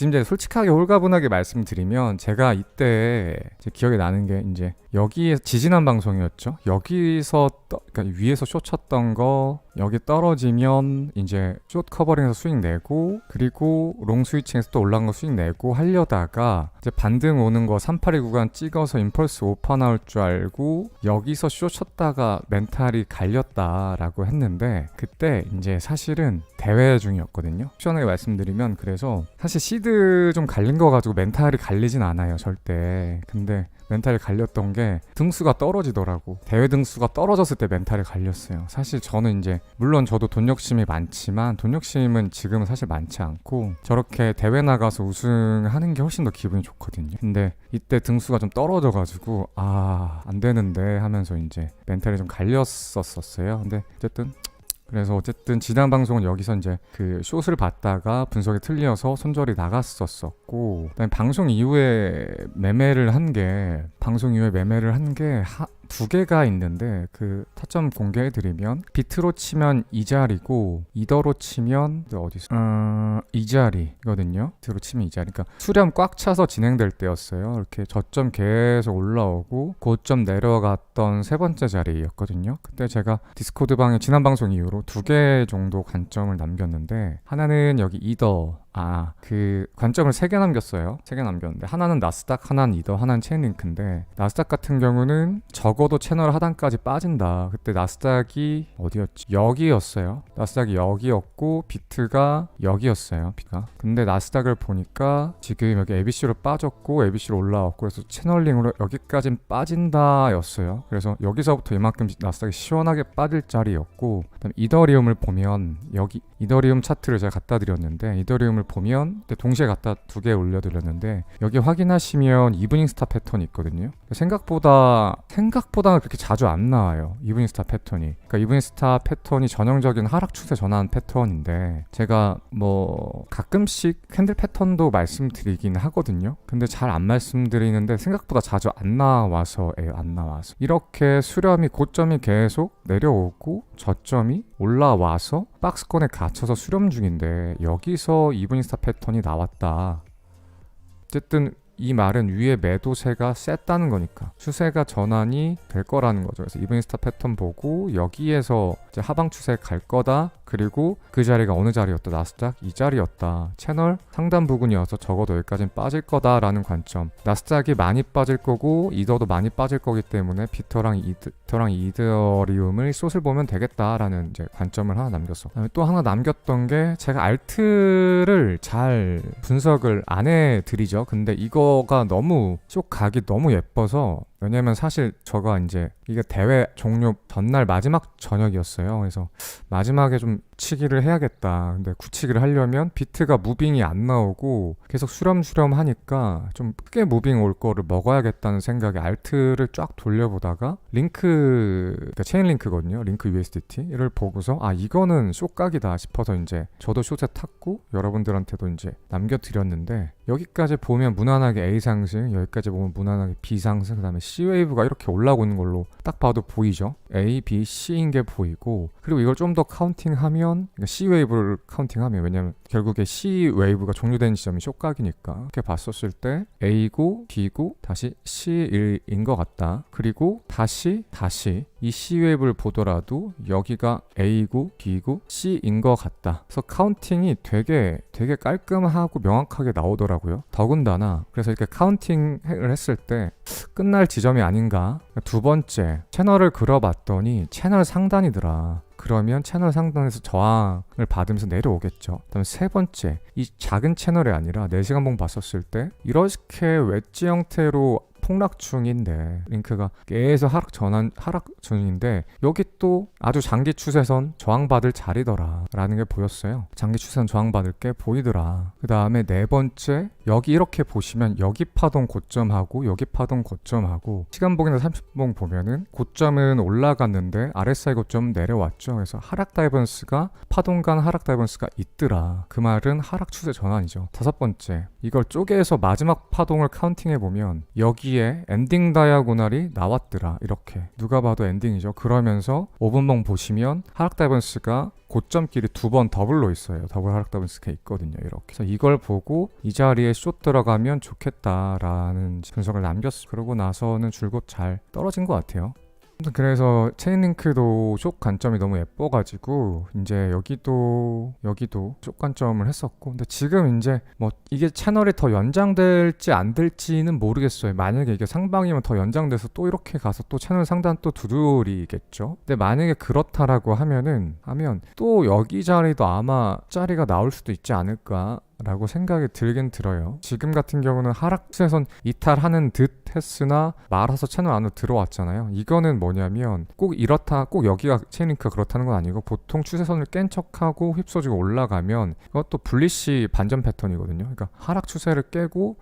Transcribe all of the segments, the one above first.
지금 이제 솔직하게 홀가분하게 말씀드리면 제가 이때 이제 기억이 나는 게 이제 여기에 지지난 방송이었죠. 여기서 그러니까 위에서 숏 쳤던 거 여기 떨어지면 이제 숏 커버링에서 스윙 내고 그리고 롱 스위칭에서 또 올라간 거 스윙 내고 하려다가 이제 반등 오는 거 382 구간 찍어서 임펄스 오파 나올 줄 알고 여기서 숏 쳤다가 멘탈이 갈렸다라고 했는데 그때 이제 사실은 대회 중이었거든요. 시원하게 말씀드리면 그래서 사실 시드 좀 갈린 거 가지고 멘탈이 갈리진 않아요 절대. 근데 멘탈이 갈렸던 게 등수가 떨어지더라고. 대회 등수가 떨어졌을 때 멘탈이 갈렸어요. 사실 저는 이제 물론 저도 돈 욕심이 많지만 돈 욕심은 지금은 사실 많지 않고 저렇게 대회 나가서 우승하는 게 훨씬 더 기분이 좋거든요. 근데 이때 등수가 좀 떨어져가지고 안 되는데 하면서 이제 멘탈이 좀 갈렸었어요. 근데 어쨌든 지난 방송은 여기서 이제 그 숏을 봤다가 분석이 틀려서 손절이 나갔었고 그다음에 방송 이후에 매매를 한 게 두 개가 있는데 그 타점 공개해드리면 비트로 치면 이 자리고 이더로 치면 이 자리거든요. 비트로 치면 이 자리. 그러니까 수렴 꽉 차서 진행될 때였어요. 이렇게 저점 계속 올라오고 고점 내려갔던 세 번째 자리였거든요. 그때 제가 디스코드 방에 지난 방송 이후로 두 개 정도 관점을 남겼는데 하나는 여기 이더 그 관점을 3개 남겼어요. 3개 남겼는데 하나는 나스닥, 하나는 이더, 하나는 체인링크인데 나스닥 같은 경우는 적어도 채널 하단까지 빠진다. 그때 나스닥이 어디였지? 여기였어요. 나스닥이 여기였고 비트가 여기였어요. 근데 나스닥을 보니까 지금 여기 ABC로 빠졌고 ABC로 올라왔고 그래서 채널링으로 여기까진 빠진다 였어요. 그래서 여기서부터 이만큼 나스닥이 시원하게 빠질 자리였고 그다음에 이더리움을 보면 여기 이더리움 차트를 제가 갖다 드렸는데 이더리움을 보면 동시에 갖다 두 개 올려드렸는데 여기 확인하시면 이브닝 스타 패턴이 있거든요. 생각보다 그렇게 자주 안 나와요. 이브닝 스타 패턴이. 그러니까 이브닝 스타 패턴이 전형적인 하락 추세 전환 패턴인데 제가 뭐 가끔씩 캔들 패턴도 말씀드리긴 하거든요. 근데 잘 안 말씀드리는데 생각보다 자주 안 나와서 이렇게 수렴이 고점이 계속 내려오고 저점이 올라와서 박스권에 갇혀서 수렴 중인데 여기서 이브닝 스타 패턴이 나왔다. 어쨌든 이 말은 위에 매도세가 셌다는 거니까 추세가 전환이 될 거라는 거죠. 그래서 이브닝 스타 패턴 보고 여기에서 이제 하방 추세 갈 거다. 그리고 그 자리가 어느 자리였다? 나스닥 이 자리였다. 채널 상단 부근이어서 적어도 여기까지는 빠질 거다라는 관점. 나스닥이 많이 빠질 거고 이더도 많이 빠질 거기 때문에 비터랑 이더리움을 숏을 보면 되겠다라는 이제 관점을 하나 남겼어. 또 하나 남겼던 게 제가 알트를 잘 분석을 안 해드리죠. 근데 이거가 너무 숏 각이 너무 예뻐서 왜냐면 사실 저가 이제 이게 대회 종료 전날 마지막 저녁이었어요. 그래서 마지막에 좀 치기를 해야겠다. 근데 굳히기를 하려면 비트가 무빙이 안 나오고 계속 수렴수렴 하니까 좀 크게 무빙 올 거를 먹어야겠다는 생각에 알트를 쫙 돌려보다가 그러니까 체인 링크거든요. 링크 USDT를 보고서 이거는 숏각이다 싶어서 이제 저도 숏에 탔고 여러분들한테도 이제 남겨드렸는데 여기까지 보면 무난하게 A 상승, 여기까지 보면 무난하게 B 상승, 그 다음에 C 웨이브가 이렇게 올라오고 있는 걸로 딱 봐도 보이죠. A, B, C인 게 보이고 그리고 이걸 좀 더 카운팅하면 그러니까 C 웨이브를 카운팅하면 왜냐면 결국에 C 웨이브가 종료된 지점이 숏각이니까 이렇게 봤었을 때 A고 B고 다시 C인 것 같다. 그리고 다시 이 C 웨이브를 보더라도 여기가 A고 B고 C인 것 같다. 그래서 카운팅이 되게 깔끔하고 명확하게 나오더라고요. 더군다나 그래서 이렇게 카운팅을 했을 때 끝날 지점이 아닌가. 두 번째 채널을 그려봤더니 채널 상단이더라. 그러면 채널 상단에서 저항을 받으면서 내려오겠죠. 그다음에 세 번째, 이 작은 채널이 아니라 4시간봉 봤었을 때 이렇게 웨지 형태로 폭락 중인데 링크가 계속 하락 중인데 여기 또 아주 장기 추세선 저항받을 자리더라 라는 게 보였어요. 장기 추세선 저항받을 게 보이더라. 그 다음에 네 번째, 여기 이렇게 보시면 여기 파동 고점하고 여기 파동 고점하고 시간봉이나 30분 보면은 고점은 올라갔는데 RSI 고점 내려왔죠. 그래서 하락 다이버런스가 파동 간 하락 다이버런스가 있더라. 그 말은 하락 추세 전환이죠. 다섯 번째, 이걸 쪼개서 마지막 파동을 카운팅해 보면 여기에 엔딩 다이아고날이 나왔더라. 이렇게 누가 봐도 엔딩이죠. 그러면서 5분봉 보시면 하락 다이버런스가 고점끼리 두 번 더블로 있어요. 더블 하락 더블 스캔 있거든요. 이렇게. 그래서 이걸 보고 이 자리에 숏 들어가면 좋겠다라는 분석을 남겼어요. 그러고 나서는 줄곧 잘 떨어진 것 같아요. 그래서 체인링크도 숏 관점이 너무 예뻐가지고 이제 여기도 숏 관점을 했었고, 근데 지금 이제 뭐 이게 채널이 더 연장될지 안 될지는 모르겠어요. 만약에 이게 상방이면 더 연장돼서 또 이렇게 가서 또 채널 상단 또 두드리겠죠. 근데 만약에 그렇다라고 하면 또 여기 자리도 아마 자리가 나올 수도 있지 않을까 라고 생각이 들긴 들어요. 지금 같은 경우는 하락 추세선 이탈하는 듯 했으나 말아서 채널 안으로 들어왔잖아요. 이거는 뭐냐면 꼭 이렇다, 꼭 여기가 체인링크가 그렇다는 건 아니고, 보통 추세선을 깬 척하고 휩써지고 올라가면 그것도 불리시 반전 패턴이거든요. 그러니까 하락 추세를 깨고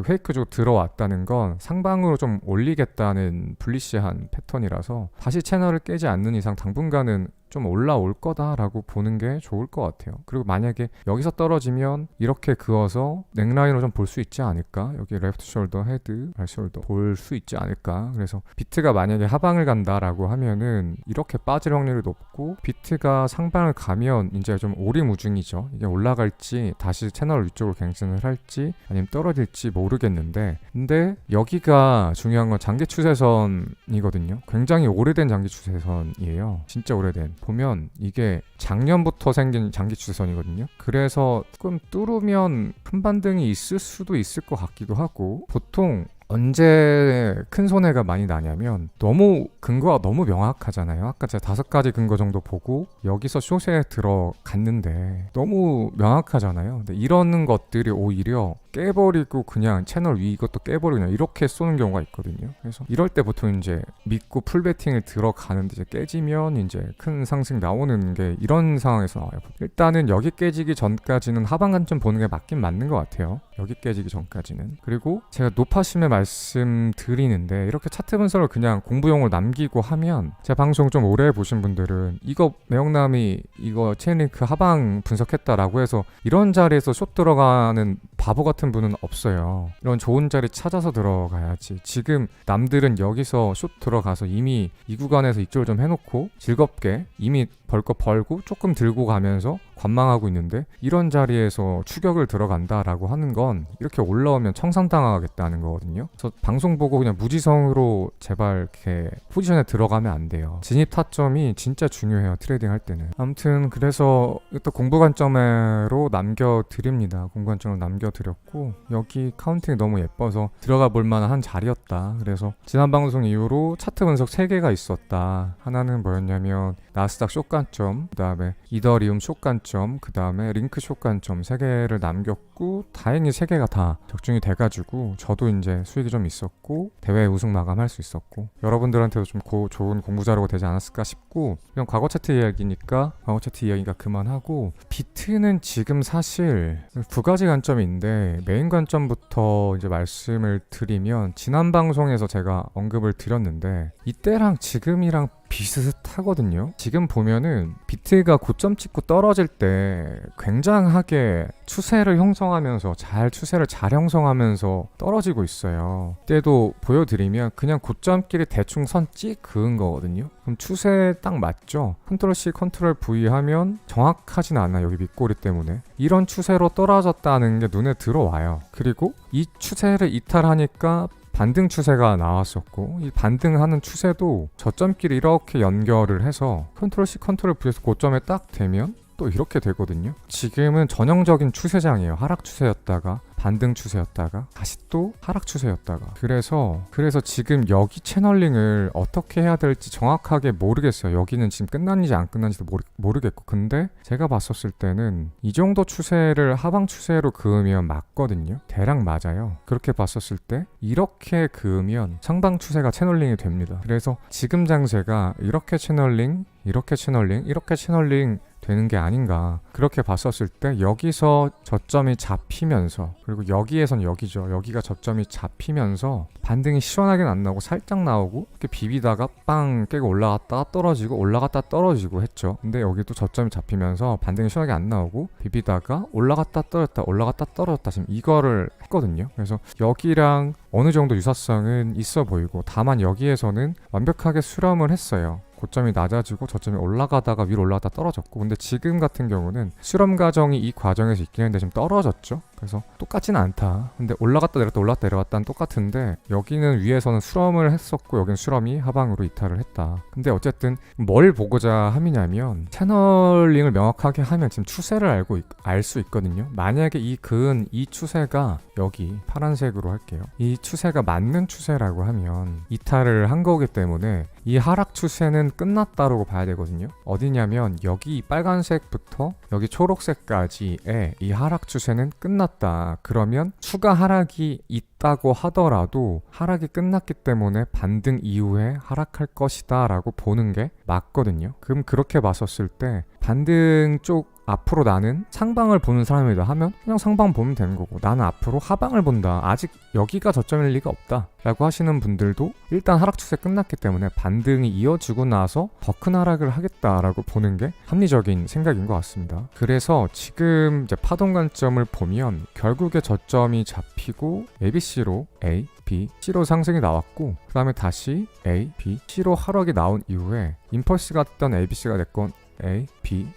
페이크 주고 들어왔다는 건 상방으로 좀 올리겠다는 불리시한 패턴이라서 다시 채널을 깨지 않는 이상 당분간은 좀 올라올 거다라고 보는 게 좋을 것 같아요. 그리고 만약에 여기서 떨어지면 이렇게 그어서 넥라인으로 좀 볼 수 있지 않을까? 여기 레프트 숄더, 헤드, 라이트 숄더 볼 수 있지 않을까? 그래서 비트가 만약에 하방을 간다라고 하면은 이렇게 빠질 확률이 높고, 비트가 상방을 가면 이제 좀 오리무중이죠. 이게 올라갈지 다시 채널 위쪽으로 갱신을 할지 아니면 떨어질지 모르겠는데, 근데 여기가 중요한 건 장기 추세선이거든요. 굉장히 오래된 장기 추세선이에요. 진짜 오래된. 보면 이게 작년부터 생긴 장기 추세선이거든요. 그래서 조금 뚫으면 큰 반등이 있을 수도 있을 것 같기도 하고, 보통 언제 큰 손해가 많이 나냐면 너무 근거가 너무 명확하잖아요. 아까 제가 5가지 근거 정도 보고 여기서 숏에 들어갔는데 너무 명확하잖아요. 근데 이러는 것들이 오히려 깨버리고 그냥 채널 위 이것도 깨버리고 그냥 이렇게 쏘는 경우가 있거든요. 그래서 이럴 때 보통 이제 믿고 풀베팅을 들어가는데 이제 깨지면 이제 큰 상승 나오는 게 이런 상황에서 나와요. 일단은 여기 깨지기 전까지는 하방 관점 보는 게 맞긴 맞는 것 같아요. 여기 깨지기 전까지는. 그리고 제가 높아심에 말씀드리는데, 이렇게 차트 분석을 그냥 공부용으로 남기고 하면, 제 방송 좀 오래 보신 분들은 이거 매형남이 이거 체인링크 하방 분석했다라고 해서 이런 자리에서 숏 들어가는 바보 같은 분은 없어요. 이런 좋은 자리 찾아서 들어가야지. 지금 남들은 여기서 숏 들어가서 이미 이 구간에서 이쪽을 좀 해놓고 즐겁게 이미 벌 거 벌고 조금 들고 가면서 관망하고 있는데, 이런 자리에서 추격을 들어간다라고 하는 건 이렇게 올라오면 청산당하겠다는 거거든요. 그래서 방송 보고 그냥 무지성으로 제발 이렇게 포지션에 들어가면 안 돼요. 진입 타점이 진짜 중요해요, 트레이딩 할 때는. 아무튼 그래서 또 공부 관점으로 남겨드립니다. 공부 관점으로 남겨드렸고, 여기 카운팅이 너무 예뻐서 들어가 볼 만한 한 자리였다. 그래서 지난 방송 이후로 차트 분석 3개가 있었다. 하나는 뭐였냐면 나스닥 숏 관점, 그 다음에 이더리움 숏 관점, 그 다음에 링크 숏 관점 3개를 남겼고, 다행히 3개가 다 적중이 돼가지고 저도 이제 수익이 좀 있었고 대회 우승 마감할 수 있었고, 여러분들한테도 좀 좋은 공부 자료가 되지 않았을까 싶고, 그냥 과거 차트 이야기니까 과거 차트 이야기가 그만하고, 비트는 지금 사실 2가지 관점이 있는데, 메인 관점부터 이제 말씀을 드리면, 지난 방송에서 제가 언급을 드렸는데 이때랑 지금이랑 비슷하거든요. 지금 보면은 비트가 고점 찍고 떨어질 때 굉장하게 추세를 형성하면서 추세를 잘 형성하면서 떨어지고 있어요. 이때도 보여드리면 그냥 고점끼리 대충 선 찍 그은 거거든요. 그럼 추세 딱 맞죠? 컨트롤 C, 컨트롤 V 하면 정확하진 않아요. 여기 밑꼬리 때문에. 이런 추세로 떨어졌다는 게 눈에 들어와요. 그리고 이 추세를 이탈하니까 반등 추세가 나왔었고, 이 반등하는 추세도 저점끼리 이렇게 연결을 해서 컨트롤 C, 컨트롤 V에서 고점에 딱 되면 또 이렇게 되거든요. 지금은 전형적인 추세장이에요. 하락 추세였다가 반등 추세였다가 다시 또 하락 추세였다가. 그래서 지금 여기 채널링을 어떻게 해야 될지 정확하게 모르겠어요. 여기는 지금 끝났는지 안 끝났는지도 모르겠고, 근데 제가 봤었을 때는 이 정도 추세를 하방 추세로 그으면 맞거든요. 대략 맞아요. 그렇게 봤었을 때 이렇게 그으면 상방 추세가 채널링이 됩니다. 그래서 지금 장세가 이렇게 채널링, 이렇게 채널링, 이렇게 채널링 되는 게 아닌가, 그렇게 봤었을 때 여기서 저점이 잡히면서, 그리고 여기에선 여기죠. 여기가 저점이 잡히면서 반등이 시원하게는 안 나오고 살짝 나오고 이렇게 비비다가 빵 깨고 올라갔다 떨어지고 올라갔다 떨어지고 했죠. 근데 여기도 저점이 잡히면서 반등이 시원하게 안 나오고 비비다가 올라갔다 떨어졌다 올라갔다 떨어졌다, 지금 이거를 했거든요. 그래서 여기랑 어느 정도 유사성은 있어 보이고, 다만 여기에서는 완벽하게 수렴을 했어요. 고점이 낮아지고 저점이 올라가다가 위로 올라갔다 떨어졌고, 근데 지금 같은 경우는 실험 과정이 이 과정에서 있긴 했는데 좀 떨어졌죠. 그래서 똑같지는 않다. 근데 올라갔다 내렸다 올라갔다 내려갔다는 똑같은데 여기는 위에서는 수렴을 했었고 여기는 수렴이 하방으로 이탈을 했다. 근데 어쨌든 뭘 보고자 함이냐면 채널링을 명확하게 하면 지금 추세를 알 수 있거든요. 만약에 이 추세가 여기 파란색으로 할게요. 이 추세가 맞는 추세라고 하면 이탈을 한 거기 때문에 이 하락 추세는 끝났다라고 봐야 되거든요. 어디냐면 여기 빨간색부터 여기 초록색까지의 이 하락 추세는 끝났다. 그러면 추가 하락이 있다고 하더라도 하락이 끝났기 때문에 반등 이후에 하락할 것이다 라고 보는 게 맞거든요. 그럼 그렇게 봤었을 때 반등 쪽 앞으로 나는 상방을 보는 사람이다 하면 그냥 상방 보면 되는 거고, 나는 앞으로 하방을 본다, 아직 여기가 저점일 리가 없다 라고 하시는 분들도 일단 하락 추세 끝났기 때문에 반등이 이어지고 나서 더 큰 하락을 하겠다라고 보는 게 합리적인 생각인 것 같습니다. 그래서 지금 이제 파동 관점을 보면 결국에 저점이 잡히고 ABC로 A, B, C로 상승이 나왔고, 그 다음에 다시 A, B, C로 하락이 나온 이후에 임펄스가 됐던 ABC가 됐건 A, B,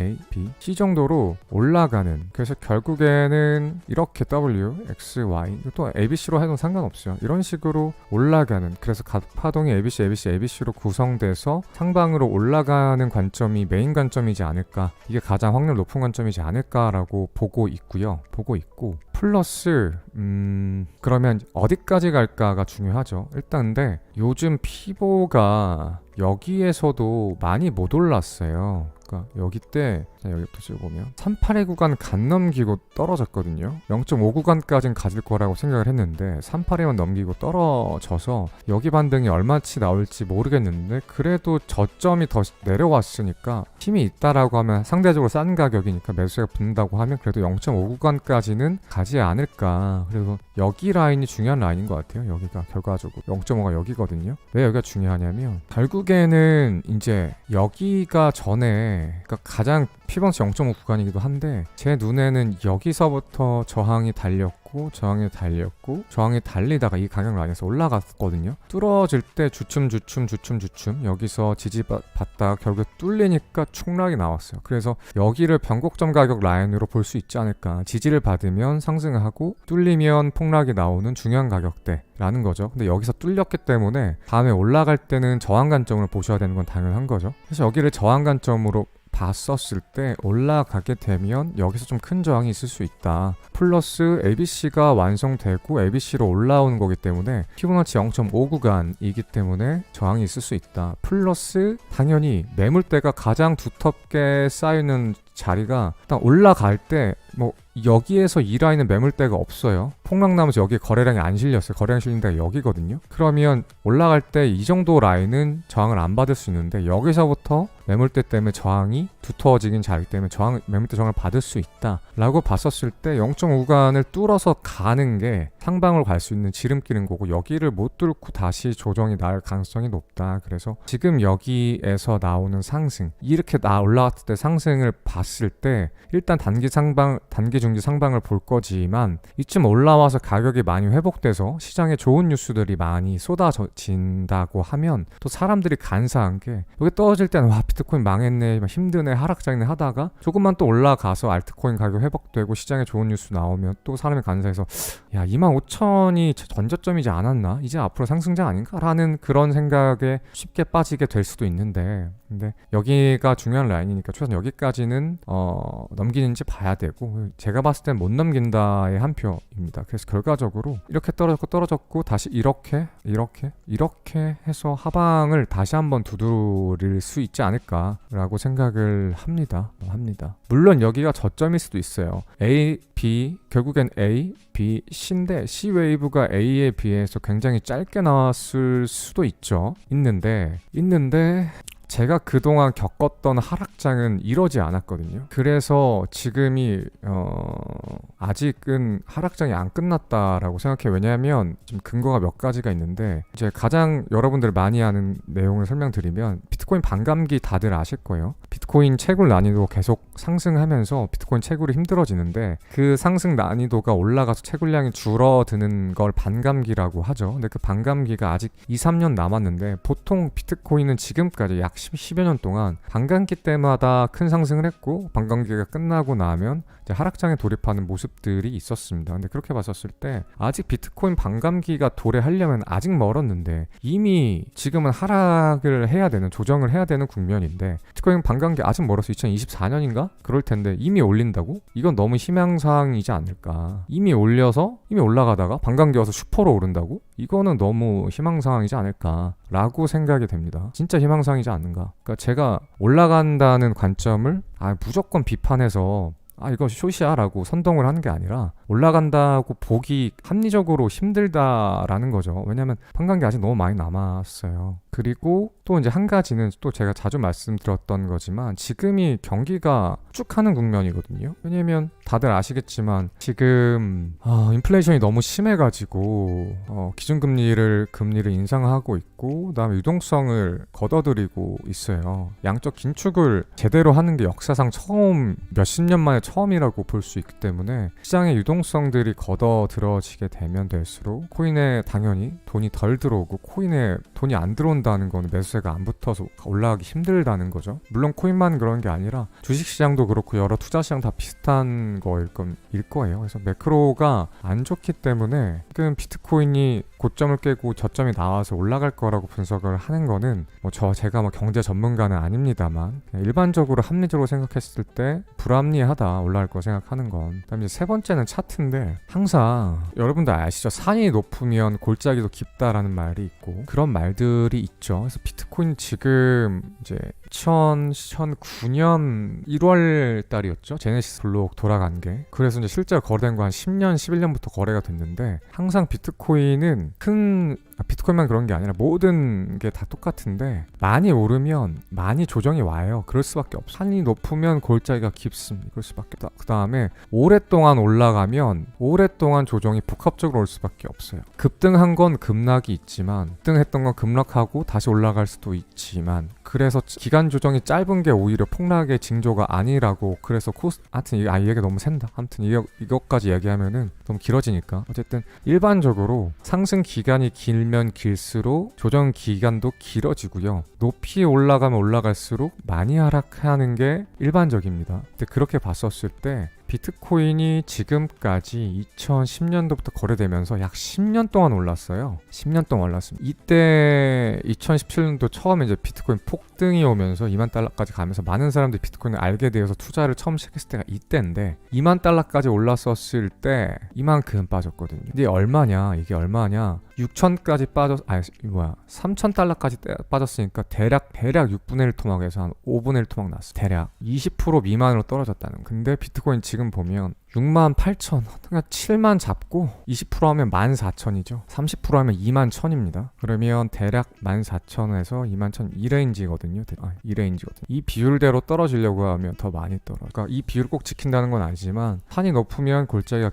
A, B, C 정도로 올라가는, 그래서 결국에는 이렇게 W, X, Y, 또 ABC로 해도 상관없어요. 이런 식으로 올라가는, 그래서 각 파동이 ABC, ABC, ABC로 구성돼서 상방으로 올라가는 관점이 메인 관점이지 않을까, 이게 가장 확률 높은 관점이지 않을까라고 보고 있고요. 플러스 그러면 어디까지 갈까가 중요하죠. 일단 근데 요즘 피보가 여기에서도 많이 못 올랐어요. 그러니까 여기 때 여기부터 찍어보면 382 구간 간 넘기고 떨어졌거든요. 0.5 구간까지는 가질 거라고 생각을 했는데 382만 넘기고 떨어져서 여기 반등이 얼마치 나올지 모르겠는데, 그래도 저점이 더 내려왔으니까 힘이 있다라고 하면 상대적으로 싼 가격이니까 매수세가 붙는다고 하면 그래도 0.5 구간까지는 가지 않을까. 그리고 여기 라인이 중요한 라인인 것 같아요. 여기가 결과적으로 0.5가 여기거든요. 왜 여기가 중요하냐면 결국에는 이제 여기가 전에, 그러니까 가장 피보나치 0.5 구간이기도 한데 제 눈에는 여기서부터 저항이 달렸고 저항이 달리다가 이 가격 라인에서 올라갔거든요. 뚫어질 때 주춤 여기서 지지받다가 결국에 뚫리니까 축락이 나왔어요. 그래서 여기를 변곡점 가격 라인으로 볼 수 있지 않을까. 지지를 받으면 상승을 하고 뚫리면 폭락이 나오는 중요한 가격대라는 거죠. 근데 여기서 뚫렸기 때문에 다음에 올라갈 때는 저항 관점으로 보셔야 되는 건 당연한 거죠. 그래서 여기를 저항 관점으로 봤었을 때 올라가게 되면 여기서 좀 큰 저항이 있을 수 있다. 플러스 ABC가 완성되고 ABC로 올라오는 거기 때문에 피보나치 0.5 구간이기 때문에 저항이 있을 수 있다. 플러스 당연히 매물대가 가장 두텁게 쌓이는 자리가 일단 올라갈 때 여기에서 이 라인은 매물대가 없어요. 폭락나면서 여기에 거래량이 안 실렸어요. 거래량 실린 데가 여기거든요. 그러면 올라갈 때 이 정도 라인은 저항을 안 받을 수 있는데 여기서부터 매물대 때문에 저항이 두터워지긴 자리 때문에 매물대 저항을 받을 수 있다 라고 봤었을 때 0.5 구간을 뚫어서 가는 게 상방으로 갈 수 있는 지름길인 거고, 여기를 못 뚫고 다시 조정이 날 가능성이 높다. 그래서 지금 여기에서 나오는 상승, 이렇게 올라갔을 때 상승을 봤을 때 일단 단기 중기 상방을 볼 거지만 이쯤 올라와서 가격이 많이 회복돼서 시장에 좋은 뉴스들이 많이 쏟아진다고 하면 또 사람들이 간사한 게, 여기 떨어질 때는 와 비트코인 망했네, 힘드네, 하락장이네 하다가 조금만 또 올라가서 알트코인 가격 회복되고 시장에 좋은 뉴스 나오면 또 사람이 간사해서 야 25,000이 전저점이지 않았나? 이제 앞으로 상승장 아닌가? 라는 그런 생각에 쉽게 빠지게 될 수도 있는데, 근데 여기가 중요한 라인이니까 최소한 여기까지는 넘기는지 봐야 되고, 제가 봤을 땐 못 넘긴다의 한 표입니다. 그래서 결과적으로 이렇게 떨어졌고 다시 이렇게 해서 하방을 다시 한번 두드릴 수 있지 않을까라고 생각을 합니다. 물론 여기가 저점일 수도 있어요. A, B, 결국엔 A, B, C인데 C 웨이브가 A에 비해서 굉장히 짧게 나왔을 수도 있는데 제가 그동안 겪었던 하락장은 이러지 않았거든요. 그래서 지금이 아직은 하락장이 안 끝났다라고 생각해요. 왜냐하면 좀 근거가 몇 가지가 있는데, 이제 가장 여러분들 많이 아는 내용을 설명드리면, 비트코인 반감기 다들 아실 거예요. 비트코인 채굴 난이도 계속 상승하면서 비트코인 채굴이 힘들어지는데, 그 상승 난이도가 올라가서 채굴량이 줄어드는 걸 반감기라고 하죠. 근데 그 반감기가 아직 2, 3년 남았는데, 보통 비트코인은 지금까지 약 10여 년 동안 반감기 때마다 큰 상승을 했고, 반감기가 끝나고 나면 이제 하락장에 돌입하는 모습들이 있었습니다. 근데 그렇게 봤었을 때 아직 비트코인 반감기가 도래하려면 아직 멀었는데, 이미 지금은 하락을 해야 되는, 조정을 해야 되는 국면인데, 비트코인 반감기 아직 멀어서 2024년인가? 그럴 텐데 이미 올린다고? 이건 너무 희망사항이지 않을까. 이미 올라가다가 반감기 와서 슈퍼로 오른다고? 이거는 너무 희망사항이지 않을까 라고 생각이 됩니다. 진짜 희망사항이지 않는가. 그러니까 제가 올라간다는 관점을 무조건 비판해서 이거 숏이야 라고 선동을 하는 게 아니라, 올라간다고 보기 합리적으로 힘들다라는 거죠. 왜냐면 반감기 아직 너무 많이 남았어요. 그리고 또 이제 한 가지는 또 제가 자주 말씀드렸던 거지만, 지금이 경기가 축하는 국면이거든요. 왜냐면 다들 아시겠지만 지금 인플레이션이 너무 심해가지고 기준금리를 인상하고 있고, 그다음에 유동성을 걷어들이고 있어요. 양적 긴축을 제대로 하는 게 역사상 몇십 년 만에 처음이라고 볼 수 있기 때문에, 시장의 유동성들이 걷어들어지게 되면 될수록 코인에 당연히 돈이 덜 들어오고, 코인에 돈이 안 들어온다는 건 매수세가 안 붙어서 올라가기 힘들다는 거죠. 물론 코인만 그런 게 아니라 주식시장도 그렇고 여러 투자시장 다 비슷한 거일 거예요. 그래서 매크로가 안 좋기 때문에 지금 비트코인이 고점을 깨고 저점이 나와서 올라갈 거라고 분석을 하는 거는, 제가 경제 전문가는 아닙니다만 일반적으로 합리적으로 생각했을 때 불합리하다, 올라갈 거 생각하는 건. 그다음에 이제 세 번째는 차트인데, 항상 여러분들 아시죠? 산이 높으면 골짜기도 깊다라는 말이 있고, 그런 말들이 있죠. 그래서 비트코인 지금 이제 2009년 1월 달이었죠. 제네시스 블록 돌아간 게. 그래서 이제 실제로 거래된 거 한 10년, 11년부터 거래가 됐는데, 항상 비트코인은 비트코인만 그런 게 아니라 모든 게 다 똑같은데, 많이 오르면 많이 조정이 와요. 그럴 수밖에 없어. 산이 높으면 골짜기가 깊습니다. 그럴 수밖에 없다. 그 다음에 오랫동안 올라가면 오랫동안 조정이 복합적으로 올 수밖에 없어요. 급등한 건 급락이 있지만, 급등했던 건 급락하고 다시 올라갈 수도 있지만, 그래서 기간 조정이 짧은 게 오히려 폭락의 징조가 아니라고. 그래서 하여튼 이 얘기가 너무 샌다. 아무튼 이것까지 얘기하면은 너무 길어지니까, 어쨌든 일반적으로 상승 기간이 길면 길수록 조정 기간도 길어지고요. 높이 올라가면 올라갈수록 많이 하락하는 게 일반적입니다. 근데 그렇게 봤었을 때 비트코인이 지금까지 2010년도부터 거래되면서 약 10년 동안 올랐어요. 10년 동안 올랐습니다. 이때 2017년도 처음에 이제 비트코인 폭등이 오면서 2만 달러까지 가면서 많은 사람들이 비트코인을 알게 되어서 투자를 처음 시작했을 때가 이때인데, 2만 달러까지 올랐었을 때 이만큼 빠졌거든요. 근데 이게 얼마냐? 6천까지 3천 달러까지 빠졌으니까 대략 6분의 1 토막에서 한 5분의 1 토막 났어. 대략 20% 미만으로 떨어졌다는 거. 근데 비트코인 지금 보면 6만 8천, 그러니까 7만 잡고 20% 하면 14,000이죠. 30% 하면 2만 1,000입니다. 그러면 대략 14,000에서 2만 1,000 이 레인지거든요. 이 비율대로 떨어지려고 하면 더 많이 떨어져. 그러니까 이 비율을 꼭 지킨다는 건 아니지만, 산이 높으면 골짜기가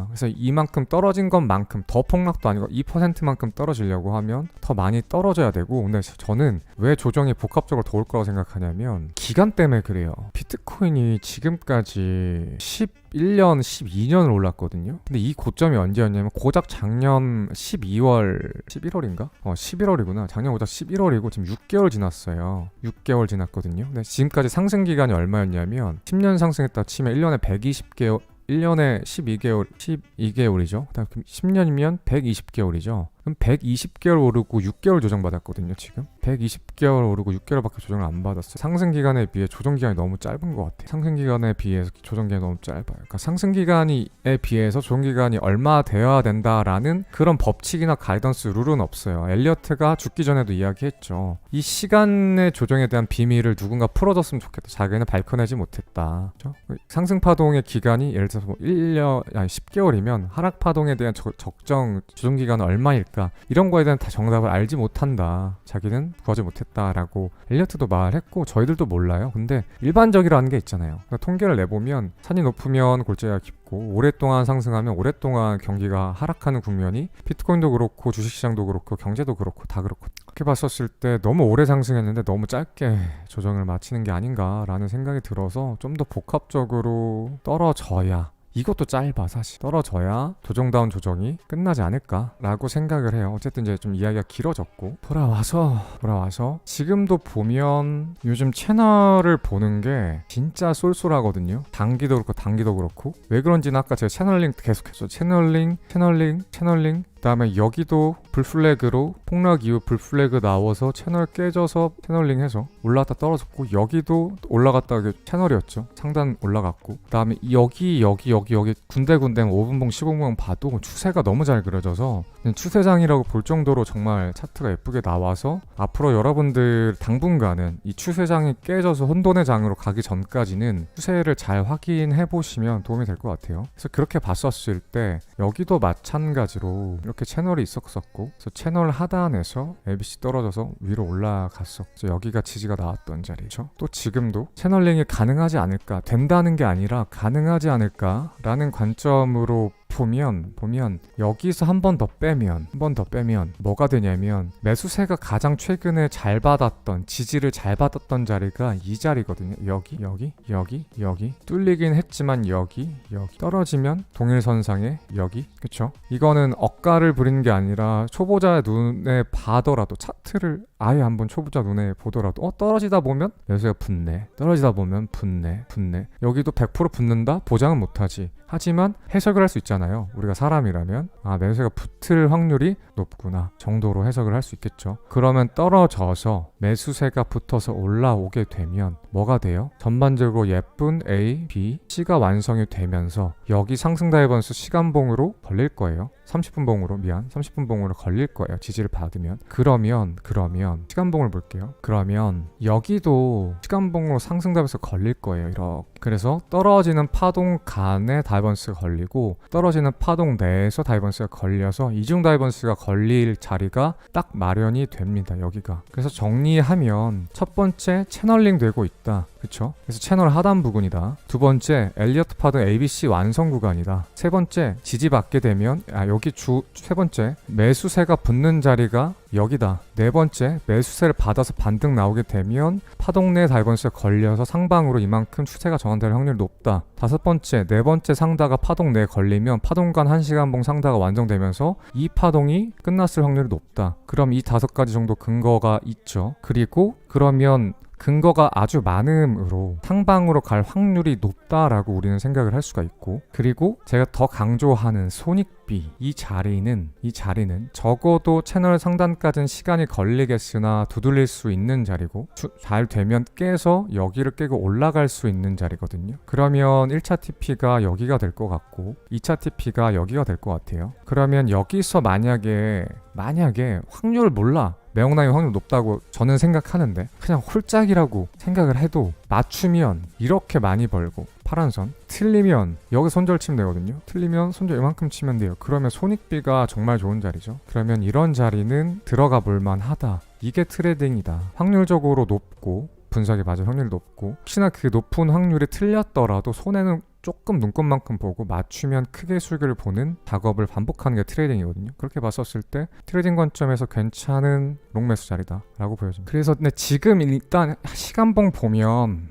그래서 이만큼 떨어진 것만큼 더 폭락도 아니고 2%만큼 떨어지려고 하면 더 많이 떨어져야 되고. 근데 저는 왜 조정이 복합적으로 더 올 거라고 생각하냐면, 기간 때문에 그래요. 비트코인이 지금까지 11년, 12년을 올랐거든요. 근데 이 고점이 언제였냐면 고작 작년 11월인가? 11월이구나. 작년 고작 11월이고 지금 6개월 지났어요. 6개월 지났거든요. 근데 지금까지 상승 기간이 얼마였냐면, 10년 상승했다 치면 1년에 120개월, 1년에 12개월이죠. 그다음 10년이면 120개월이죠. 그럼 120개월 오르고 6개월 조정받았거든요. 지금 120개월 오르고 6개월밖에 조정을 안 받았어요. 상승 기간에 비해 조정 기간이 너무 짧은 것 같아요. 상승 기간에 비해서 조정 기간이 너무 짧아요. 그러니까 상승 기간에 비해서 조정 기간이 얼마 되어야 된다라는 그런 법칙이나 가이던스 룰은 없어요. 엘리어트가 죽기 전에도 이야기했죠. 이 시간의 조정에 대한 비밀을 누군가 풀어줬으면 좋겠다. 자기는 밝혀내지 못했다. 그렇죠? 상승 파동의 기간이 예를 들어서 10개월이면 하락 파동에 대한 적정 조정 기간은 얼마일까? 아닐까. 이런 거에 대한 다 정답을 알지 못한다. 자기는 구하지 못했다라고 엘리어트도 말했고 저희들도 몰라요. 근데 일반적이라는 게 있잖아요. 그러니까 통계를 내보면 산이 높으면 골재가 깊고 오랫동안 상승하면 오랫동안 경기가 하락하는 국면이 비트코인도 그렇고 주식시장도 그렇고 경제도 그렇고 다 그렇고 그렇게 봤었을 때 너무 오래 상승했는데 너무 짧게 조정을 마치는 게 아닌가라는 생각이 들어서 좀 더 복합적으로 떨어져야 이것도 짧아 사실 떨어져야 조정다운 조정이 끝나지 않을까라고 생각을 해요. 어쨌든 이제 좀 이야기가 길어졌고 돌아와서 지금도 보면 요즘 채널을 보는 게 진짜 쏠쏠하거든요. 단기도 그렇고 단기도 그렇고 왜 그런지는 아까 제가 채널링 계속했죠. 채널링 그다음에 여기도 불플래그로 폭락 이후 불플래그 나와서 채널 깨져서 채널링해서 올라갔다 떨어졌고 여기도 올라갔다 채널이었죠. 상단 올라갔고 그다음에 여기 군데군데 5분봉 15분봉 봐도 추세가 너무 잘 그려져서 추세장이라고 볼 정도로 정말 차트가 예쁘게 나와서 앞으로 여러분들 당분간은 이 추세장이 깨져서 혼돈의 장으로 가기 전까지는 추세를 잘 확인해 보시면 도움이 될 것 같아요. 그래서 그렇게 봤었을 때 여기도 마찬가지로 이렇게 채널이 있었고 그래서 채널 하단에서 ABC 떨어져서 위로 올라갔어. 여기가 지지가 나왔던 자리죠. 또 지금도 채널링이 가능하지 않을까 된다는 게 아니라 가능하지 않을까라는 관점으로 보면 여기서 한 번 더 빼면 뭐가 되냐면 매수세가 가장 최근에 잘 받았던 지지를 잘 받았던 자리가 이 자리거든요. 여기 뚫리긴 했지만 여기 떨어지면 동일선상에 여기 그쵸? 이거는 억가를 부리는 게 아니라 초보자 눈에 봐더라도 차트를 아예 한번 초보자 눈에 보더라도 떨어지다 보면 매수세가 떨어지다 보면 붙네 여기도 100% 붙는다? 보장은 못하지. 하지만 해석을 할 수 있잖아요. 우리가 사람이라면 매수세가 붙을 확률이 높구나 정도로 해석을 할 수 있겠죠. 그러면 떨어져서 매수세가 붙어서 올라오게 되면 뭐가 돼요? 전반적으로 예쁜 A, B, C가 완성이 되면서 여기 상승 다이버스 시간봉으로 걸릴 거예요. 30분 봉으로 걸릴 거예요. 지지를 받으면. 그러면 시간봉을 볼게요. 그러면 여기도 시간봉으로 상승 다이버스 걸릴 거예요. 이렇게. 그래서 떨어지는 파동 간에 다이버스가 걸리고 떨어지는 파동 내에서 다이버스가 걸려서 이중 다이버스가 걸릴 자리가 딱 마련이 됩니다. 여기가. 그래서 정리하면 첫 번째 채널링 되고 있다. 그쵸? 그래서 채널 하단 부근이다. 두 번째 엘리어트 파동 ABC 완성 구간이다. 세 번째 지지받게 되면 여기 세 번째 매수세가 붙는 자리가 여기다. 네 번째 매수세를 받아서 반등 나오게 되면 파동 내 다이버스가 걸려서 상방으로 이만큼 추세가 전환될 확률이 높다. 다섯 번째 네 번째 상다가 파동 내에 걸리면 파동간 1시간봉 상다가 완성되면서 이 파동이 끝났을 확률이 높다. 그럼 이 5가지 정도 근거가 있죠. 그리고 그러면 근거가 아주 많음으로 상방으로 갈 확률이 높다라고 우리는 생각을 할 수가 있고 그리고 제가 더 강조하는 손익비 이 자리는 적어도 채널 상단까지는 시간이 걸리겠으나 두들릴 수 있는 자리고 잘 되면 깨서 여기를 깨고 올라갈 수 있는 자리거든요. 그러면 1차 TP가 여기가 될 것 같고 2차 TP가 여기가 될 것 같아요. 그러면 여기서 만약에 확률을 몰라 매형나이 확률 높다고 저는 생각하는데 그냥 홀짝이라고 생각을 해도 맞추면 이렇게 많이 벌고 파란선 틀리면 여기 손절 치면 되거든요. 틀리면 손절 이만큼 치면 돼요. 그러면 손익비가 정말 좋은 자리죠. 그러면 이런 자리는 들어가 볼 만하다. 이게 트레이딩이다. 확률적으로 높고 분석이 맞을 확률이 높고 혹시나 그 높은 확률이 틀렸더라도 손해는 조금 눈곱만큼 보고 맞추면 크게 수익을 보는 작업을 반복하는 게 트레이딩이거든요. 그렇게 봤었을 때 트레이딩 관점에서 괜찮은 롱매수 자리다 라고 보여집니다. 그래서 근데 지금 일단 시간봉 보면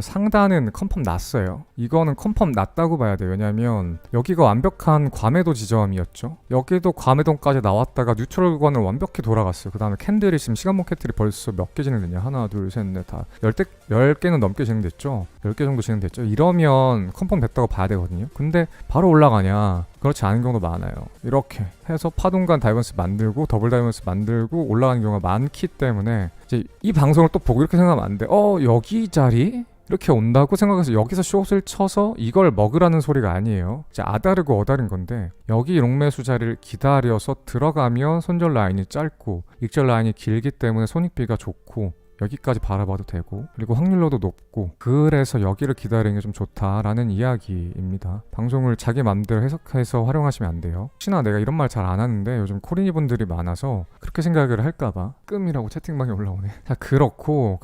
상단은 컨펌 났어요. 이거는 컨펌 났다고 봐야 돼요. 왜냐면 여기가 완벽한 과매도 지점이었죠. 여기도 과매도까지 나왔다가 뉴트럴 구간을 완벽히 돌아갔어요. 그 다음에 캔들이 지금 시간봉 캔들이 벌써 몇 개 진행됐냐? 하나 둘 셋 넷 다 10개는 넘게 진행됐죠. 10개 정도 진행됐죠. 이러면 컨펌 됐다고 봐야 되거든요. 근데 바로 올라가냐? 그렇지 않은 경우도 많아요. 이렇게 해서 파동간 다이버스 만들고 더블 다이버스 만들고 올라가는 경우가 많기 때문에 이제 이 방송을 또 보고 이렇게 생각하면 안 돼. 여기 자리? 이렇게 온다고 생각해서 여기서 숏을 쳐서 이걸 먹으라는 소리가 아니에요. 이제 아다르고 어다른 건데 여기 롱매수 자리를 기다려서 들어가면 손절 라인이 짧고 익절 라인이 길기 때문에 손익비가 좋고 여기까지 바라봐도 되고 그리고 확률로도 높고 그래서 여기를 기다리는 게 좀 좋다라는 이야기입니다. 방송을 자기 맘대로 해석해서 활용하시면 안 돼요. 혹시나 내가 이런 말 잘 안 하는데 요즘 코리니 분들이 많아서 그렇게 생각을 할까봐 끔이라고 채팅방에 올라오네. 자, 그렇고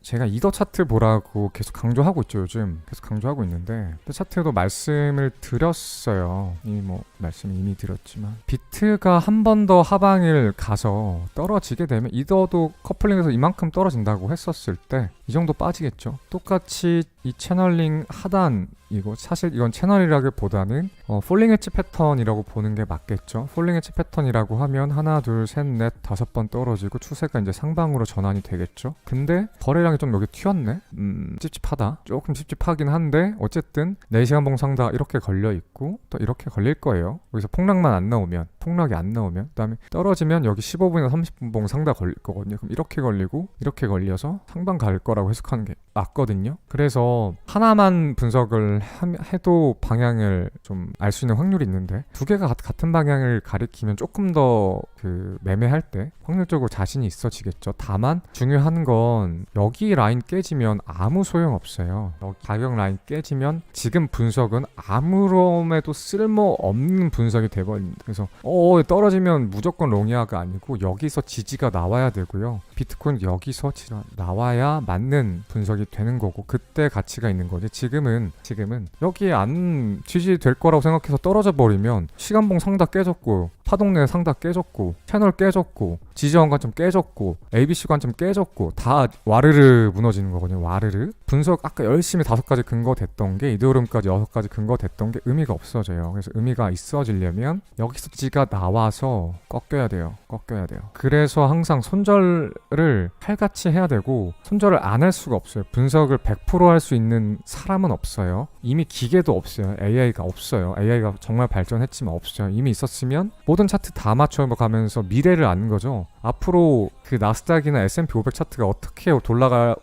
제가 이더 차트 보라고 계속 강조하고 있죠. 요즘 계속 강조하고 있는데 이더 차트도 말씀을 드렸어요. 이미 드렸지만 비트가 한 번 더 하방을 가서 떨어지게 되면 이더도 커플링에서 이만큼 떨어진다고 했었을 때 이 정도 빠지겠죠. 똑같이 이 채널링 하단이고 사실 이건 채널이라기보다는 폴링 엣지 패턴이라고 보는 게 맞겠죠. 폴링 엣지 패턴이라고 하면 하나 둘 셋 넷 다섯 번 떨어지고 추세가 이제 상방으로 전환이 되겠죠. 근데 거래량이 좀 여기 튀었네. 찝찝하다. 조금 찝찝하긴 한데 어쨌든 4시간 봉 상다 이렇게 걸려 있고 또 이렇게 걸릴 거예요. 여기서 폭락이 안 나오면 그다음에 떨어지면 여기 15분이나 30분 봉 상다 걸릴 거거든요. 그럼 이렇게 걸리고 이렇게 걸려서 상방 갈 거라고 해석하는 게 맞거든요. 그래서 하나만 분석을 해도 방향을 좀 알 수 있는 확률이 있는데 두 개가 같은 방향을 가리키면 조금 더 그 매매할 때 확률적으로 자신이 있어지겠죠. 다만 중요한 건 여기 라인 깨지면 아무 소용 없어요. 여기 가격 라인 깨지면 지금 분석은 아무럼에도 쓸모없는 분석이 돼버립니다. 그래서 떨어지면 무조건 롱이아가 아니고 여기서 지지가 나와야 되고요. 비트코인 여기서 나와야 맞는 분석이 되는 거고 그때 가치가 있는 거지. 지금은 여기에 안 지지될 거라고 생각해서 떨어져 버리면 시간봉 상다 깨졌고 파동내 상다 깨졌고 채널 깨졌고 지지원 관점 깨졌고 ABC 관점 깨졌고 다 와르르 무너지는 거거든요. 와르르 분석 아까 열심히 5가지 근거 됐던 게 이더리움까지 6가지 근거 됐던 게 의미가 없어져요. 그래서 의미가 있어지려면 여기서 지지가 나와서 꺾여야 돼요. 그래서 항상 손절을 칼같이 해야 되고 손절을 안 할 수가 없어요. 분석을 100% 할 수 있는 사람은 없어요. 이미 기계도 없어요. AI가 없어요. AI가 정말 발전했지만 없어요. 이미 있었으면 모든 차트 다 맞춰가면서 미래를 아는 거죠. 앞으로 그 나스닥이나 S&P 500 차트가 어떻게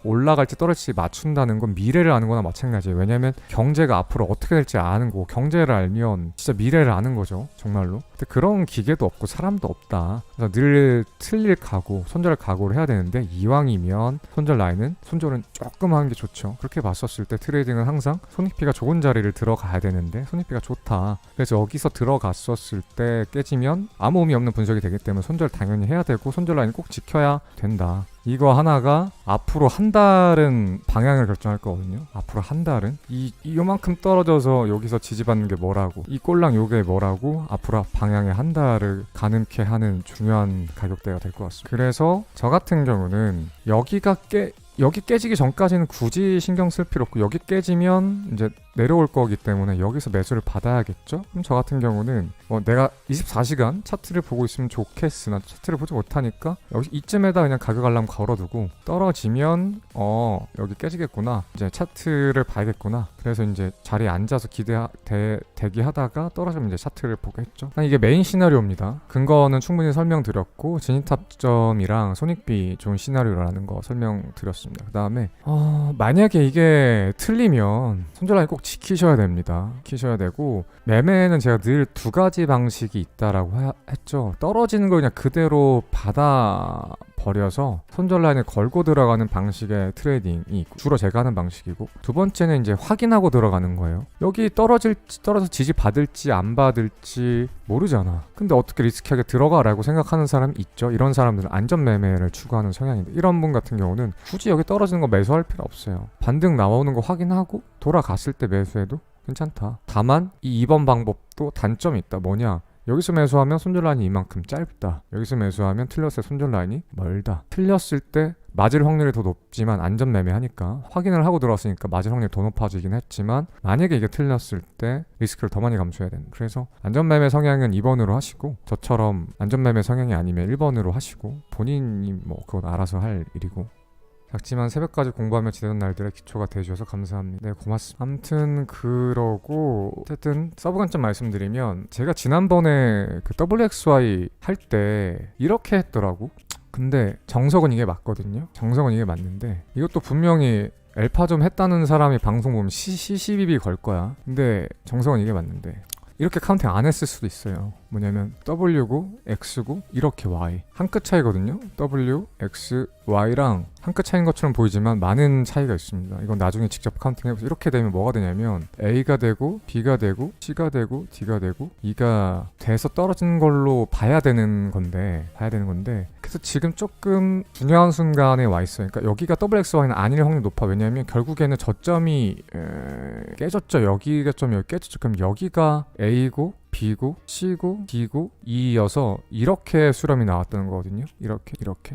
올라갈지 떨어질지 맞춘다는 건 미래를 아는 거나 마찬가지예요. 왜냐면 경제가 앞으로 어떻게 될지 아는 거고 경제를 알면 진짜 미래를 아는 거죠. 정말로. 근데 그런 기계도 없고 사람도 없다. 그래서 늘 틀릴 각오, 손절 각오를 해야 되는데 이왕이면 손절은 조금 하는 게 좋죠. 그렇게 봤었을 때 트레이딩은 항상 손익비가 좋은 자리를 들어가야 되는데 손익비가 좋다. 그래서 여기서 들어갔었을 때 깨지면 아무 의미 없는 분석이 되기 때문에 손절 당연히 해야 되고 손절 라인 꼭 지켜야 된다. 이거 하나가 앞으로 한 달은 방향을 결정할 거거든요. 앞으로 한 달은 요만큼 떨어져서 여기서 지지받는 게 뭐라고 이 꼴랑 요게 뭐라고 앞으로 방향의 한 달을 가늠케 하는 중요한 가격대가 될 것 같습니다. 그래서 저 같은 경우는 여기 깨지기 전까지는 굳이 신경 쓸 필요 없고 여기 깨지면 이제 내려올 거기 때문에 여기서 매수를 받아야겠죠? 그럼 저 같은 경우는 내가 24시간 차트를 보고 있으면 좋겠으나 차트를 보지 못하니까 여기 이쯤에다 그냥 가격 알람 걸어두고 떨어지면 여기 깨지겠구나 이제 차트를 봐야겠구나 그래서 이제 자리에 앉아서 대기하다가 떨어지면 이제 차트를 보겠죠. 이게 메인 시나리오입니다. 근거는 충분히 설명드렸고 진입탑점이랑 손익비 좋은 시나리오라는 거 설명드렸습니다. 그 다음에 만약에 이게 틀리면 손절 라인 꼭 지키셔야 됩니다. 지키셔야 되고 매매는 제가 늘 2가지 방식이 있다라고 했죠. 떨어지는 걸 그냥 그대로 받아 버려서 손절 라인을 걸고 들어가는 방식의 트레이딩이 있고 주로 제가 하는 방식이고 두 번째는 이제 확인하고 들어가는 거예요. 여기 떨어져 지지 받을지 안 받을지 모르잖아. 근데 어떻게 리스키하게 들어가라고 생각하는 사람이 있죠. 이런 사람들은 안전 매매를 추구하는 성향인데 이런 분 같은 경우는 굳이 여기 떨어지는 거 매수할 필요 없어요. 반등 나오는 거 확인하고 돌아갔을 때 매수해도 괜찮다. 다만 이 2번 방법도 단점이 있다. 뭐냐? 여기서 매수하면 손절 라인이 이만큼 짧다. 여기서 매수하면 틀렸을 때 손절 라인이 멀다. 틀렸을 때 맞을 확률이 더 높지만 안전 매매하니까 확인을 하고 들어왔으니까 맞을 확률이 더 높아지긴 했지만 만약에 이게 틀렸을 때 리스크를 더 많이 감수해야 된다. 그래서 안전 매매 성향은 2번으로 하시고 저처럼 안전 매매 성향이 아니면 1번으로 하시고 본인이 그건 알아서 할 일이고 작지만 새벽까지 공부하며 지내던 날들의 기초가 되어주셔서 감사합니다. 네, 고맙습니다. 아무튼 그러고 어쨌든 서브 관점 말씀드리면 제가 지난번에 그 WXY 할 때 이렇게 했더라고. 근데 정석은 이게 맞거든요. 정석은 이게 맞는데 이것도 분명히 엘파 좀 했다는 사람이 방송 보면 시시비비 걸 거야. 근데 정석은 이게 맞는데 이렇게 카운팅 안 했을 수도 있어요. 뭐냐면 W고 X고 이렇게 Y 한 끗 차이거든요. W, X, Y랑 한 끗 차이인 것처럼 보이지만 많은 차이가 있습니다. 이건 나중에 직접 카운팅 해보세요. 이렇게 되면 뭐가 되냐면 A가 되고 B가 되고 C가 되고 D가 되고 E가 돼서 떨어지는 걸로 봐야 되는 건데 그래서 지금 조금 중요한 순간에 와 있어요. 그러니까 여기가 WXY는 아닐 확률이 높아. 왜냐하면 결국에는 저점이 깨졌죠. 여기가 좀 여기 깨졌죠. 그럼 여기가 A고 B고 C고 D고 E여서 이렇게 수렴이 나왔다는 거거든요. 이렇게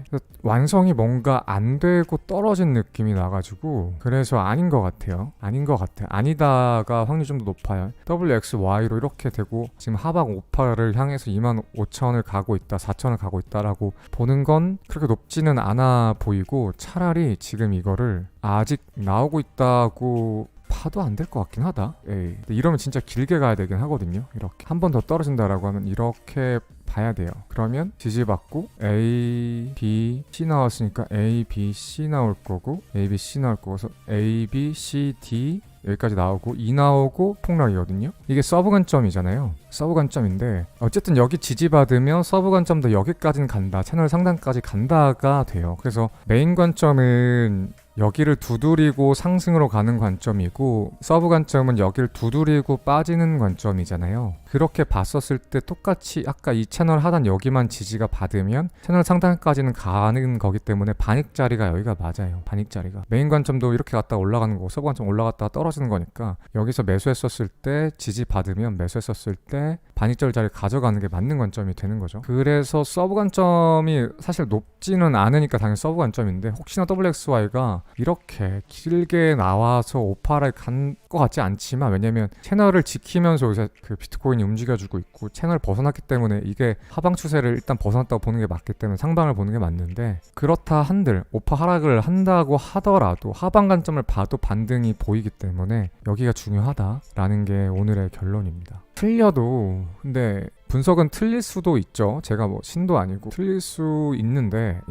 그래서 완성이 뭔가 안 되고 떨어진 느낌이 나가지고 그래서 아닌 것 같아요. 아니다가 확률이 좀 더 높아요. WXY로 이렇게 되고 지금 하방 5파를 향해서 25,000을 가고 있다, 4,000을 가고 있다라고 보는 건 그렇게 높지는 않아 보이고 차라리 지금 이거를 아직 나오고 있다고 봐도 안 될 것 같긴 하다. 근데 이러면 진짜 길게 가야 되긴 하거든요. 이렇게 한 번 더 떨어진다라고 하면 이렇게 봐야 돼요. 그러면 지지받고 A, B, C 나왔으니까 A, B, C 나올 거고 A, B, C 나올 거고서 A, B, C, D 여기까지 나오고 E 나오고 폭락이거든요. 이게 서브 관점이잖아요. 서브 관점인데 어쨌든 여기 지지받으면 서브 관점도 여기까지는 간다, 채널 상단까지 간다가 돼요. 그래서 메인 관점은 여기를 두드리고 상승으로 가는 관점이고 서브 관점은 여기를 두드리고 빠지는 관점이잖아요. 그렇게 봤었을 때 똑같이 아까 이 채널 하단 여기만 지지가 받으면 채널 상단까지는 가는 거기 때문에 반익 자리가 여기가 맞아요. 반익 자리가 메인 관점도 이렇게 갔다 올라가는 거고 서브 관점 올라갔다가 떨어지는 거니까 여기서 매수했었을 때 지지 받으면 매수했었을 때 반익절 자리 가져가는 게 맞는 관점이 되는 거죠. 그래서 서브 관점이 사실 높지는 않으니까 당연히 서브 관점인데 혹시나 WXY가 이렇게 길게 나와서 오파를 간 것 같지 않지만 왜냐면 채널을 지키면서 요새 그 비트코인이 움직여주고 있고 채널 벗어났기 때문에 이게 하방 추세를 일단 벗어났다고 보는 게 맞기 때문에 상방을 보는 게 맞는데 그렇다 한들 오파 하락을 한다고 하더라도 하방 관점을 봐도 반등이 보이기 때문에 여기가 중요하다라는 게 오늘의 결론입니다. 틀려도 근데 분석은 틀릴 수도 있죠. 제가 뭐 신도 아니고 틀릴 수 있는데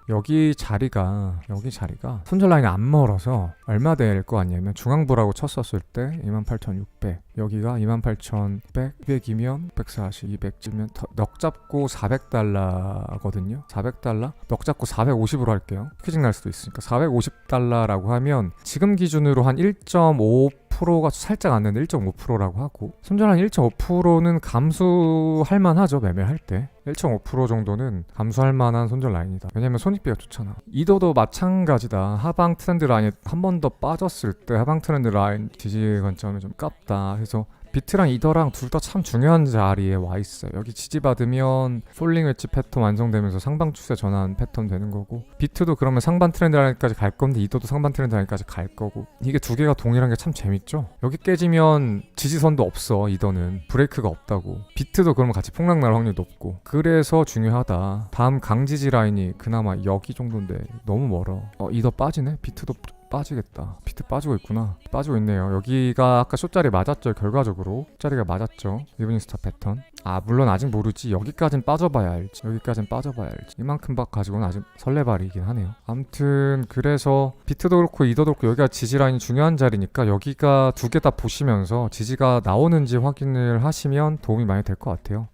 여기 자리가 손절 라인이 안 멀어서 얼마 될 거 같냐면 중앙부라고 쳤었을 때 28,600 여기가 28,100 200이면 140 200쯤면 넉 잡고 400달러거든요. 400달러? 넉 잡고 450으로 할게요. 캐징 날 수도 있으니까 450달러라고 하면 지금 기준으로 한 1.5%가 살짝 안 되는데 1.5%라고 하고 손절 한 1.5%는 감수할 만하죠. 매매할 때 1.5% 정도는 감수할 만한 손절 라인이다. 왜냐면 손익비가 좋잖아. 이더도 마찬가지다. 하방 트렌드 라인이 한 번 더 빠졌을 때 하방 트렌드 라인 지지 관점이 좀 깝다 해서 비트랑 이더랑 둘 다 참 중요한 자리에 와 있어요. 여기 지지받으면 폴링 웨지 패턴 완성되면서 상방 추세 전환 패턴 되는 거고 비트도 그러면 상반 트렌드 라인까지 갈 건데 이더도 상반 트렌드 라인까지 갈 거고 이게 두 개가 동일한 게 참 재밌죠. 여기 깨지면 지지선도 없어. 이더는 브레이크가 없다고. 비트도 그러면 같이 폭락 날 확률이 높고 그래서 중요하다. 다음 강지지 라인이 그나마 여기 정도인데 너무 멀어. 이더 빠지네? 비트도 빠지겠다. 비트 빠지고 있구나. 빠지고 있네요. 여기가 아까 숏자리 맞았죠. 결과적으로 숏자리가 맞았죠. 이브닝 스타 패턴. 물론 아직 모르지. 여기까진 빠져봐야 알지. 이만큼 박 가지고는 아직 설레발이긴 하네요. 아무튼 그래서 비트도 그렇고 이더도 그렇고 여기가 지지 라인이 중요한 자리니까 여기가 두 개 다 보시면서 지지가 나오는지 확인을 하시면 도움이 많이 될 것 같아요.